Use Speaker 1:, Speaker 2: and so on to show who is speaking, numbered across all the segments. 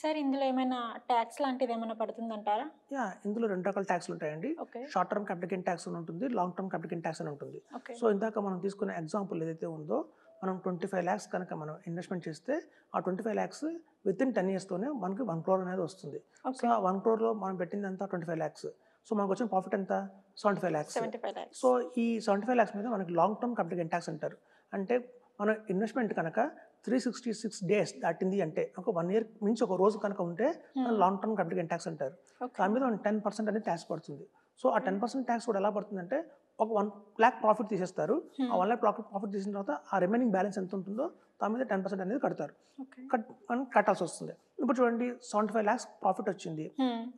Speaker 1: Sir ఇందులో ఏమైనా tax లాంటిది ఏమైనా పడుతుందంటారా?
Speaker 2: ఇందులో 2 రకాల ట్యాక్స్‌లు ఉంటాయండి.
Speaker 1: Okay.
Speaker 2: Short term capital gain tax అని ఉంటుంది. Long term capital gain tax అని ఉంటుంది.
Speaker 1: ఓకే.
Speaker 2: సో, ఇందాక మనం తీసుకున్న ఎగ్జాంపుల్ ఏదైతే ఉందో, మనం 25 లాక్స్ కనుక మనం ఇన్వెస్ట్‌మెంట్ చేస్తే, ఆ 25 లాక్స్ వితిన్ 10 ఇయర్స్‌తోనే మనకి 1 క్రోర్ అనేది వస్తుంది. సో, ఆ 1 క్రోర్‌లో మనం పెట్టిందంతా 25 లాక్స్. సో, మనకొచ్చిన ప్రాఫిట్ ఎంత? 75 లాక్స్.
Speaker 1: 75 లాక్స్.
Speaker 2: సో, ఈ 75 లాక్స్ మీద మనకి long term capital gain tax అంటారు. అంటే మన ఇన్వెస్ట్‌మెంట్ కనుక 366 డేస్ దాటింది అంటే, ఒక 1 ఇయర్ మించి ఒక రోజు కనుక ఉంటే long term capital gain tax అంటారు. దాని మీద 10% అనేది ట్యాక్స్ పడుతుంది. సో, ఆ 10% ట్యాక్స్ కూడా ఎలా పడుతుందంటే, ఒక 1 లాక్ ప్రాఫిట్ తీసేస్తారు. ఆ 1 లాక్ ప్రాఫిట్ తీసిన తర్వాత ఆ రిమైనింగ్ బ్యాలెన్స్ ఎంత ఉంటుందో దాని మీద 10% అనేది కడతారు. మనం కట్టాల్సి వస్తుంది. ఇప్పుడు చూడండి, 75 లాక్స్ ప్రాఫిట్ వచ్చింది.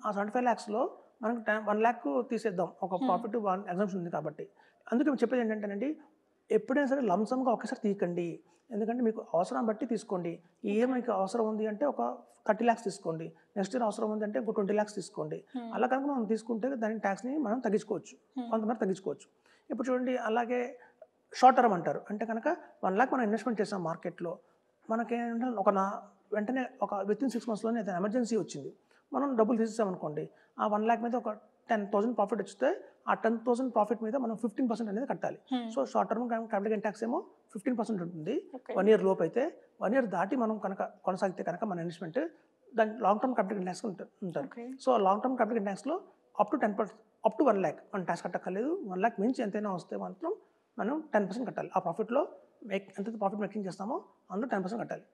Speaker 2: ఆ 75 లాక్స్‌లో మనకి 1 లాక్ తీసేద్దాం. ఒక ప్రాఫిట్ ఎగ్జామ్షన్ ఉంది కాబట్టి. అందుకే మేము చెప్పేది ఏంటంటేనండి, ఎప్పుడైనా సరే లంసమ్‌గా ఒకేసారి తీయకండి. ఎందుకంటే మీకు అవసరం బట్టి తీసుకోండి. ఈ ఇయర్ మీకు అవసరం ఉంది అంటే ఒక 30 లాక్స్ తీసుకోండి. నెక్స్ట్ ఇయర్ అవసరం ఉంది అంటే ఇంకో 20 లాక్స్ తీసుకోండి. అలా కనుక మనం తీసుకుంటే దాని ట్యాక్స్‌ని మనం తగ్గించుకోవచ్చు. కొంతమేర తగ్గించుకోవచ్చు. ఇప్పుడు చూడండి, అలాగే షార్ట్ టర్మ్ అంటారు. అంటే కనుక 1 లాక్ మనం ఇన్వెస్ట్‌మెంట్ చేసాం మార్కెట్‌లో. మనకేంటంటే వెంటనే ఒక వితిన్ 6 మంత్స్‌లోనే ఏదైనా ఎమర్జెన్సీ వచ్చింది. మనం డబ్బులు తీసేసామనుకోండి. ఆ 1 లాక్ మీద ఒక 10,000 ప్రాఫిట్ వస్తే, ఆ 10,000 ప్రాఫిట్ మీద మనం 15% అనేది కట్టాలి. So, short term capital gain tax ఏమో 15% ఉంటుంది. 1 ఇయర్ లోపు అయితే. 1 ఇయర్ దాటి మనం కనుక కొనసాగితే కనుక మన ఇన్వెస్ట్‌మెంట్, దాని long term capital gain tax ఉంటారు. So, long term capital gain ట్యాక్స్‌లో అప్ టు 1 లాక్ మనం ట్యాక్స్ కట్టక్కర్లేదు. 1 లాక్ మించి ఎంతైనా వస్తే మాత్రం మనం 10% కట్టాలి. ఆ ప్రాఫిట్‌లో ఎంతైతే ప్రాఫిట్ మేకింగ్ చేస్తామో అందులో 10% కట్టాలి.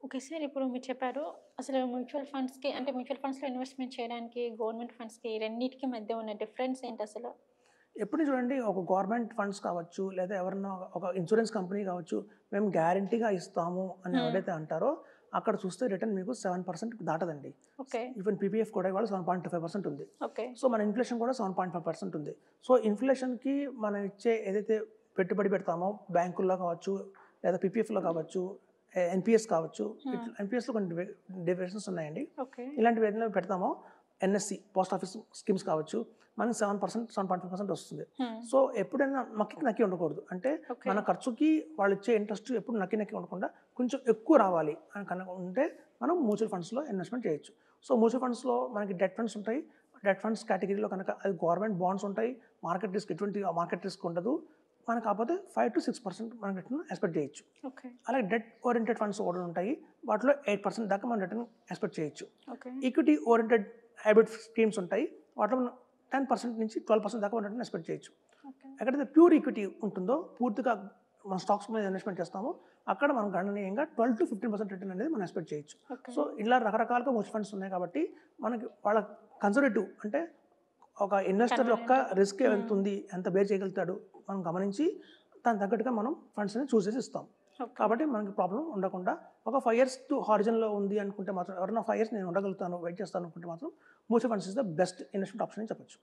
Speaker 1: Okay sir. ఇప్పుడు మీరు చెప్పారు. అసలు మ్యూచువల్ ఫండ్స్‌కి అంటే మ్యూచువల్ ఫండ్స్‌లో ఇన్వెస్ట్‌మెంట్ చేయడానికి గవర్నమెంట్ ఫండ్స్‌కి రెండిటికి మధ్య ఉన్న డిఫరెన్స్ ఏంటసలు?
Speaker 2: ఎప్పుడు చూడండి, ఒక గవర్నమెంట్ ఫండ్స్ కావచ్చు, లేదా ఎవరన్నా ఒక ఇన్సూరెన్స్ కంపెనీ కావచ్చు, మేము గ్యారంటీగా ఇస్తాము అని ఎవరైతే అంటారో, అక్కడ చూస్తే రిటర్న్ మీకు 7% దాటదండి.
Speaker 1: ఓకే.
Speaker 2: ఈవెన్ పీపీఎఫ్ కూడా ఇవాళ 7.25% ఉంది.
Speaker 1: ఓకే.
Speaker 2: సో, మన ఇన్ఫ్లేషన్ కూడా 7.5% ఉంది. సో, ఇన్ఫ్లేషన్‌కి మనం ఇచ్చే ఏదైతే పెట్టుబడి పెడతామో బ్యాంకుల్లో కావచ్చు, లేదా పీపీఎఫ్‌లో కావచ్చు, ఎన్‌పీఎస్ కావచ్చు, ఎన్‌పీఎస్‌లో కొన్ని డెవియేషన్స్ ఉన్నాయండి.
Speaker 1: ఓకే.
Speaker 2: ఇలాంటివి ఏదైనా పెడతామో, ఎన్ఎస్‌సి పోస్ట్ ఆఫీస్ స్కీమ్స్ కావచ్చు, మనకి 7%, 7.5% వస్తుంది. సో, ఎప్పుడైనా నక్కి ఉండకూడదు. అంటే మన ఖర్చుకి వాళ్ళు ఇచ్చే ఇంట్రెస్ట్ ఎప్పుడు నక్కి ఉండకుండా కొంచెం ఎక్కువ రావాలి అని కనుక ఉంటే మనం మ్యూచువల్ ఫండ్స్‌లో ఇన్వెస్ట్‌మెంట్ చేయొచ్చు. సో, మ్యూచువల్ ఫండ్స్‌లో మనకి డెట్ ఫండ్స్ ఉంటాయి. డెట్ ఫండ్స్ కేటగిరీలో కనుక అది గవర్నమెంట్ బాండ్స్ ఉంటాయి. మార్కెట్ రిస్క్ ఎటువంటి మార్కెట్ రిస్క్ ఉండదు. మనకు కాకపోతే 5-6% మనం రిటర్న్ ఎక్స్‌పెక్ట్ చేయొచ్చు.
Speaker 1: ఓకే.
Speaker 2: అలాగే డెట్ ఓరియెంటెడ్ ఫండ్స్ కూడా ఉంటాయి. వాటిలో 8% దాకా మనం రిటర్న్ ఎక్స్‌పెక్ట్ చేయొచ్చు.
Speaker 1: Okay.
Speaker 2: Equity oriented hybrid schemes ఉంటాయి. వాటిలో మనం 10% నుంచి 12% దాకా మనం రిటర్న్ ఎక్స్‌పెక్ట్ చేయొచ్చు. ఎక్కడైతే ప్యూర్ ఈక్విటీ ఉంటుందో, పూర్తిగా మన స్టాక్స్ మీద ఇన్వెస్ట్‌మెంట్ చేస్తామో, అక్కడ మనం గణనీయంగా 12-15% రిటర్న్ అనేది మనం ఎక్స్‌పెక్ట్ చేయొచ్చు. సో, ఇలా రకరకాలుగా మ్యూచువల్ ఫండ్స్ ఉన్నాయి కాబట్టి మనకి వాళ్ళ కన్సర్వేటివ్ అంటే ఒక ఇన్వెస్టర్ యొక్క రిస్క్ ఎంత ఉంది, ఎంత బేర్ చేయగలుగుతాడు మనం గమనించి దానికి తగ్గట్టుగా మనం ఫండ్స్ అనేది చూస్ చేసి ఇస్తాం. కాబట్టి మనకి ప్రాబ్లమ్ ఉండకుండా ఒక 5 ఇయర్స్ టు హారిజన్‌లో ఉంది అనుకుంటే మాత్రం, ఎవరైనా 5 ఇయర్స్ నేను ఉండగలుగుతాను, వెయిట్ చేస్తాను అనుకుంటే మాత్రం mutual funds is the best investment option అని చెప్పొచ్చు.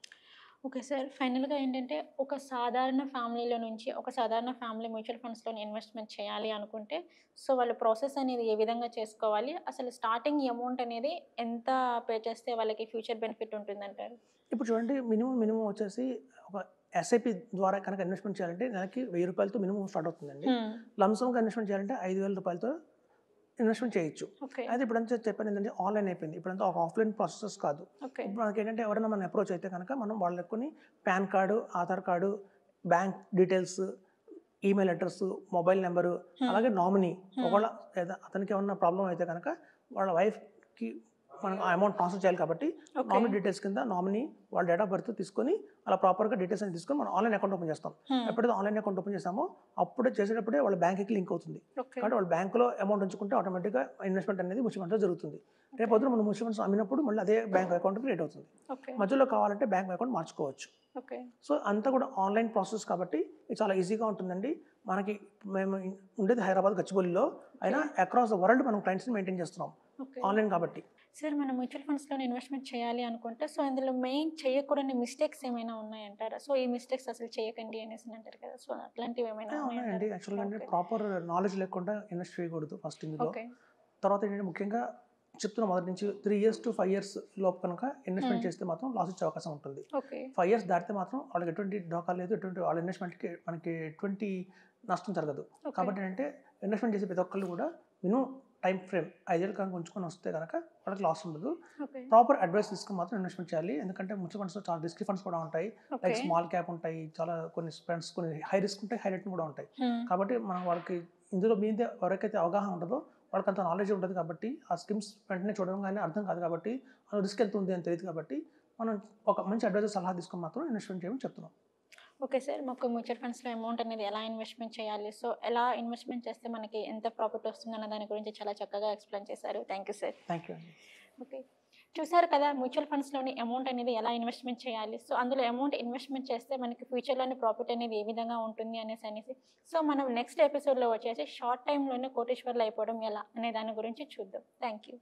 Speaker 1: Okay sir. ఫైనల్‌గా ఏంటంటే ఒక సాధారణ ఫ్యామిలీలో నుంచి ఒక సాధారణ ఫ్యామిలీ మ్యూచువల్ ఫండ్స్‌లోని ఇన్వెస్ట్‌మెంట్ చేయాలి అనుకుంటే, సో, వాళ్ళు ప్రాసెస్ అనేది ఏ విధంగా చేసుకోవాలి? అసలు స్టార్టింగ్ అమౌంట్ అనేది ఎంత పే చేస్తే వాళ్ళకి ఫ్యూచర్ బెనిఫిట్ ఉంటుందంటారు?
Speaker 2: ఇప్పుడు చూడండి, మినిమమ్ వచ్చేసి ఒక ఎస్ఐపి ద్వారా కనుక ఇన్వెస్ట్‌మెంట్ చేయాలంటే నెలకి రూ. 1000తో మినిమమ్ స్టార్ట్ అవుతుందండి. లంసమ్‌గా ఇన్వెస్ట్‌మెంట్ చేయాలంటే రూ. 5,000తో ఇన్వెస్ట్‌మెంట్ చేయొచ్చు.
Speaker 1: ఓకే.
Speaker 2: అయితే ఇప్పుడంతా చెప్పాను ఏంటంటే ఆన్‌లైన్ అయిపోయింది. ఇప్పుడంతా ఒక ఆఫ్‌లైన్ ప్రాసెసెస్ కాదు.
Speaker 1: ఓకే.
Speaker 2: ఇప్పుడు మనకేంటంటే ఎవరైనా మనం అప్రోచ్ అయితే కనుక మనం వాళ్ళకొని PAN card, Aadhaar card, bank details, email address, mobile number, అలాగే నామినీ, ఒకవేళ అతనికి ఏమన్నా ప్రాబ్లమ్ అయితే కనుక వాళ్ళ వైఫ్‌కి మనం ఆ అమౌంట్ ట్రాన్స్‌ఫర్ చేయాలి కాబట్టి నామినీ డీటెయిల్స్ కింద నామినీ వాళ్ళ డేట్ ఆఫ్ బర్త్ తీసుకొని అలా ప్రాపర్‌గా డీటెయిల్స్ అన్ని తీసుకొని మనం ఆన్‌లైన్ అకౌంట్ ఓపెన్ చేస్తాం. ఎప్పుడైతే ఆన్‌లైన్ అకౌంట్ ఓపెన్ చేస్తామో అప్పుడే చేసేటప్పుడే వాళ్ళ బ్యాంక్‌కి లింక్ అవుతుంది. కాబట్టి వాళ్ళు బ్యాంక్‌లో అమౌంట్ ఉంచుకుంటే ఆటోమేటిక్‌గా ఇన్వెస్ట్‌మెంట్ అనేది మ్యూచువల్ ఫండ్స్‌లో జరుగుతుంది. రేపొద్దున మనం మ్యూచువల్ ఫండ్స్ అమ్మినప్పుడు మళ్ళీ అదే బ్యాంక్ అకౌంట్ క్రియేట్ అవుతుంది. మధ్యలో కావాలంటే బ్యాంక్ అకౌంట్ మార్చుకోవచ్చు. సో, అంతా కూడా ఆన్‌లైన్ ప్రాసెస్ కాబట్టి ఇది చాలా ఈజీగా ఉంటుందండి. మనకి మేము ఉండేది హైదరాబాద్ గచ్చిబౌలిలో, అయినా అక్రాస్ ద వరల్డ్ మనం క్లయింట్స్‌ని మెయింటైన్ చేస్తున్నాం ఆన్‌లైన్ కాబట్టి.
Speaker 1: సార్ మనం మ్యూచువల్ ఫండ్స్‌లోనే ఇన్వెస్ట్‌మెంట్ చేయాలి అనుకుంటే, సో, ఇందులో మెయిన్ చేయకూడని మిస్టేక్స్ ఏమైనా ఉన్నాయంటారా? సో, ఈ మిస్టేక్స్ అసలు చేయకండి అనేసి అంటారు కదా! సో, అట్లాంటివి ఏమైనా
Speaker 2: ఉన్నాయండి. యాక్చువల్‌గా అంటే ప్రాపర్ నాలెడ్జ్ లేకుండా ఇన్వెస్ట్ చేయకూడదు ఫస్ట్ ఇందులో. తర్వాత ఏంటంటే ముఖ్యంగా చెప్తున్న మొదటి నుంచి 3 ఇయర్స్ టు 5 ఇయర్స్ లోపు కనుక ఇన్వెస్ట్‌మెంట్ చేస్తే మాత్రం లాస్ వచ్చే అవకాశం ఉంటుంది. 5 ఇయర్స్ దాటితే మాత్రం వాళ్ళకి ఎటువంటి డోకా లేదు. వాళ్ళ ఇన్వెస్ట్‌మెంట్‌కి మనకి ఎటువంటి నష్టం జరగదు. కాబట్టి ఏంటంటే ఇన్వెస్ట్‌మెంట్ చేసే ప్రతి ఒక్కళ్ళు కూడా మినిమమ్ టైం ఫ్రేమ్ 5 ఏళ్ళు కనుక ఉంచుకొని వస్తే కనుక వాళ్ళకి లాస్ ఉండదు.
Speaker 1: ఓకే.
Speaker 2: ప్రాపర్ అడ్వైస్ తీసుకొని మాత్రం ఇన్వెస్ట్మెంట్ చేయాలి. ఎందుకంటే మ్యూచువల్ ఫండ్స్‌లో చాలా రిస్కీ ఫండ్స్ కూడా ఉంటాయి.
Speaker 1: ఓకే.
Speaker 2: లైక్ స్మాల్ క్యాప్ ఉంటాయి. చాలా కొన్ని ఫండ్స్ కొన్ని హై రిస్క్ ఉంటాయి, హై రిటర్న్ కూడా ఉంటాయి. కాబట్టి మనం వాళ్ళకి ఇందులో మీద ఎవరికైతే అవగాహన ఉంటుందో వాళ్ళకి అంత నాలెడ్జ్ ఉంటుంది కాబట్టి ఆ స్కీమ్స్ వెంటనే చూడడం కానీ అర్థం కాదు కాబట్టి రిస్క్ ఎంత ఉంది అని తెలియదు కాబట్టి మనం ఒక మంచి అడ్వైజర్ సలహా తీసుకొని మాత్రం ఇన్వెస్ట్మెంట్ చేయమని చెప్తున్నాం.
Speaker 1: Okay sir. మాకు మ్యూచువల్ ఫండ్స్‌లో అమౌంట్ అనేది ఎలా ఇన్వెస్ట్‌మెంట్ చేయాలి? సో, ఎలా ఇన్వెస్ట్‌మెంట్ చేస్తే మనకి ఎంత ప్రాఫిట్ వస్తుందన్న దాని గురించి చాలా చక్కగా ఎక్స్‌ప్లెయిన్ చేశారు. Thank you sir.
Speaker 2: Thank you అండి.
Speaker 1: ఓకే. చూసారు కదా! మ్యూచువల్ ఫండ్స్‌లోని అమౌంట్ అనేది ఎలా ఇన్వెస్ట్‌మెంట్ చేయాలి? సో, అందులో అమౌంట్ ఇన్వెస్ట్‌మెంట్ చేస్తే మనకి ఫ్యూచర్‌లోని ప్రాఫిట్ అనేది ఏ విధంగా ఉంటుంది అనేసి. సో, మనం నెక్స్ట్ ఎపిసోడ్‌లో వచ్చేసి షార్ట్ టైమ్‌లోనే కోటీశ్వరులు అయిపోవడం ఎలా అనే దాని గురించి చూద్దాం. Thank you.